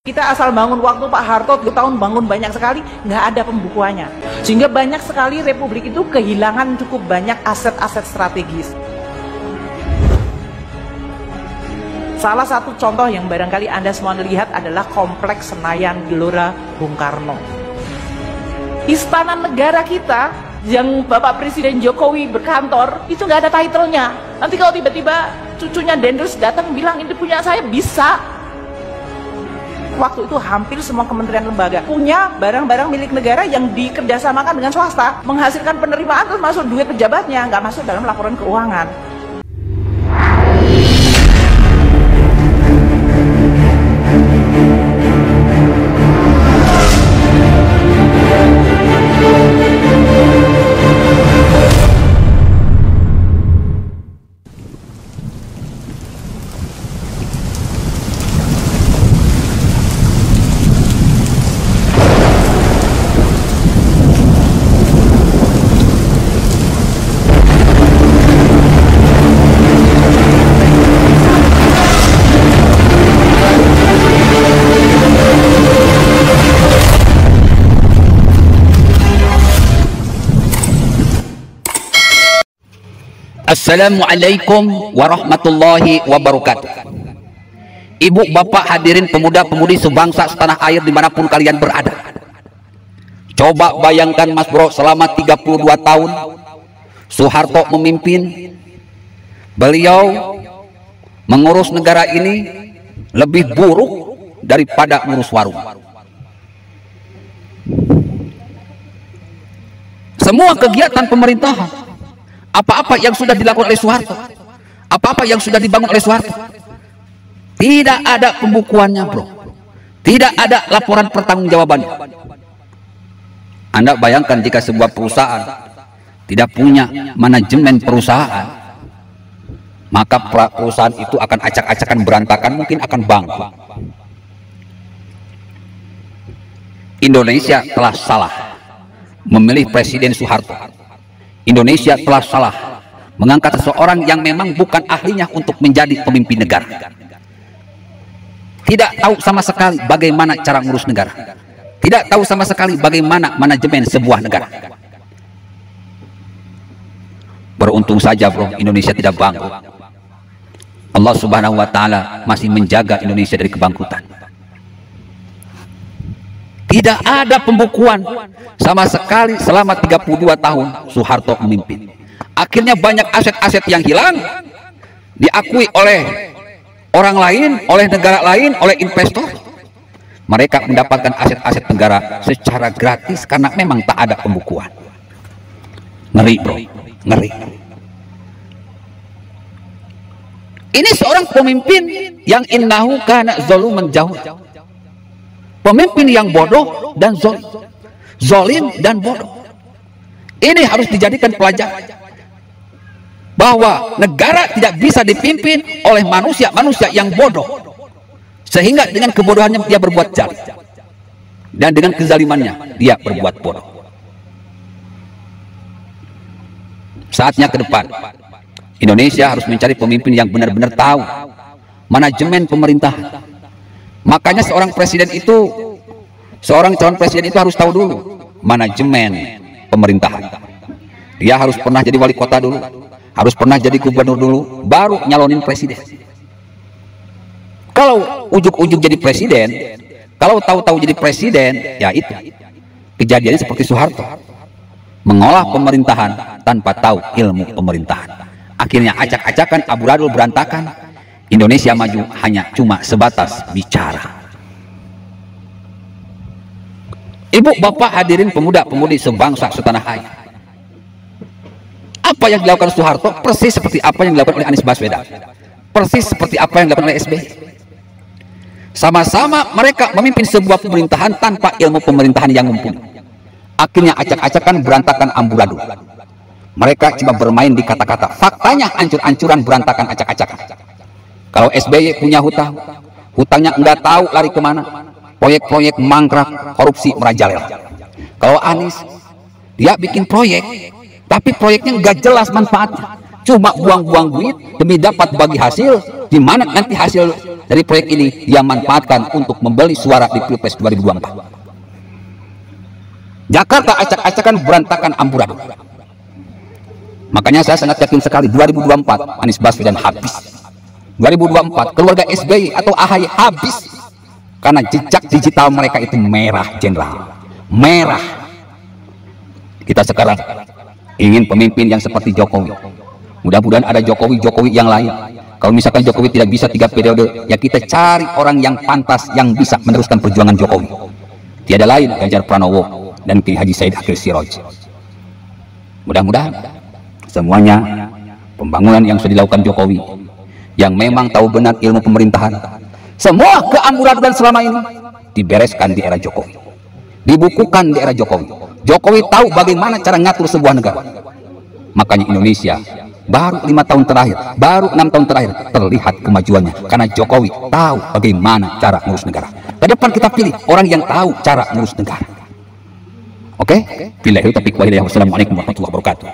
Kita asal bangun waktu Pak Harto 2 tahun bangun banyak sekali, nggak ada pembukuannya. Sehingga banyak sekali Republik itu kehilangan cukup banyak aset-aset strategis. Salah satu contoh yang barangkali Anda semua lihat adalah Kompleks Senayan Gelora Bung Karno. Istana negara kita yang Bapak Presiden Jokowi berkantor, itu nggak ada title-nya. Nanti kalau tiba-tiba cucunya Dendels datang bilang ini punya saya, bisa. Waktu itu hampir semua kementerian lembaga punya barang-barang milik negara yang dikerjasamakan dengan swasta, menghasilkan penerimaan termasuk duit pejabatnya, nggak masuk dalam laporan keuangan. Assalamualaikum warahmatullahi wabarakatuh. Ibu, bapak, hadirin pemuda-pemudi sebangsa setanah air dimanapun kalian berada. Coba bayangkan Mas Bro, selama 32 tahun Soeharto memimpin. Beliau mengurus negara ini lebih buruk daripada ngurus warung. Semua kegiatan pemerintahan, apa-apa yang sudah dilakukan oleh Soeharto, apa-apa yang sudah dibangun oleh Soeharto, tidak ada pembukuannya, bro. Tidak ada laporan pertanggungjawabannya. Anda bayangkan jika sebuah perusahaan tidak punya manajemen perusahaan, maka perusahaan itu akan acak-acakan, berantakan, mungkin akan bangkrut. Indonesia telah salah memilih Presiden Soeharto. Indonesia telah salah mengangkat seseorang yang memang bukan ahlinya untuk menjadi pemimpin negara. Tidak tahu sama sekali bagaimana cara ngurus negara. Tidak tahu sama sekali bagaimana manajemen sebuah negara. Beruntung saja, bro, Indonesia tidak bangkrut. Allah Subhanahu wa Ta'ala masih menjaga Indonesia dari kebangkrutan. Tidak ada pembukuan sama sekali selama 32 tahun Soeharto memimpin. Akhirnya banyak aset-aset yang hilang, diakui oleh orang lain, oleh negara lain, oleh investor. Mereka mendapatkan aset-aset negara secara gratis karena memang tak ada pembukuan. Ngeri, bro, ngeri. Ini seorang pemimpin yang innahu kana zaluman jahul. Pemimpin yang bodoh dan zolim dan bodoh. Ini harus dijadikan pelajaran bahwa negara tidak bisa dipimpin oleh manusia-manusia yang bodoh, sehingga dengan kebodohannya dia berbuat jahat, dan dengan kezalimannya dia berbuat bodoh. Saatnya ke depan Indonesia harus mencari pemimpin yang benar-benar tahu manajemen pemerintahan. Makanya seorang calon presiden itu harus tahu dulu manajemen pemerintahan. Dia harus pernah jadi wali kota dulu, harus pernah jadi gubernur dulu, baru nyalonin presiden. Kalau ujuk-ujuk jadi presiden, kalau tahu-tahu jadi presiden, ya itu kejadiannya seperti Soeharto, mengolah pemerintahan tanpa tahu ilmu pemerintahan. Akhirnya acak-acakan, amburadul, berantakan. Indonesia maju hanya cuma sebatas bicara. Ibu, bapak, hadirin pemuda-pemudi sebangsa setanah air. Apa yang dilakukan Soeharto persis seperti apa yang dilakukan oleh Anies Baswedan. Persis seperti apa yang dilakukan oleh SBY. Sama-sama mereka memimpin sebuah pemerintahan tanpa ilmu pemerintahan yang mumpuni. Akhirnya acak-acakan, berantakan, amburadul. Mereka cuma bermain di kata-kata. Faktanya hancur-hancuran, berantakan, acak-acakan. Kalau SBY punya hutang, hutangnya enggak tahu lari kemana. Proyek-proyek mangkrak, korupsi merajalela. Kalau Anies, dia bikin proyek, tapi proyeknya enggak jelas manfaatnya. Cuma buang-buang duit demi dapat bagi hasil, di mana nanti hasil dari proyek ini dia manfaatkan untuk membeli suara di Pilpres 2024. Jakarta acak-acakan, berantakan, amburadul. Makanya saya sangat yakin sekali 2024 Anies Baswedan habis. 2024 keluarga SBY atau AHY habis. Karena jejak digital mereka itu merah, jenderal. Merah. Kita sekarang ingin pemimpin yang seperti Jokowi. Mudah-mudahan ada Jokowi yang lain. Kalau misalkan Jokowi tidak bisa 3 periode, ya kita cari orang yang pantas, yang bisa meneruskan perjuangan Jokowi. Tiada lain Ganjar Pranowo dan Kiai Haji Said Akil Siroj. Mudah-mudahan semuanya pembangunan yang sudah dilakukan Jokowi, yang memang tahu benar ilmu pemerintahan, semua keamburadulan selama ini dibereskan di era Jokowi, dibukukan di era Jokowi. Jokowi tahu bagaimana cara ngatur sebuah negara. Makanya Indonesia baru 5 tahun terakhir, baru 6 tahun terakhir terlihat kemajuannya, karena Jokowi tahu bagaimana cara ngurus negara. Ke depan kita pilih orang yang tahu cara ngurus negara. Oke? Billahi taufiq wal hidayah. Wassalamualaikum warahmatullahi wabarakatuh.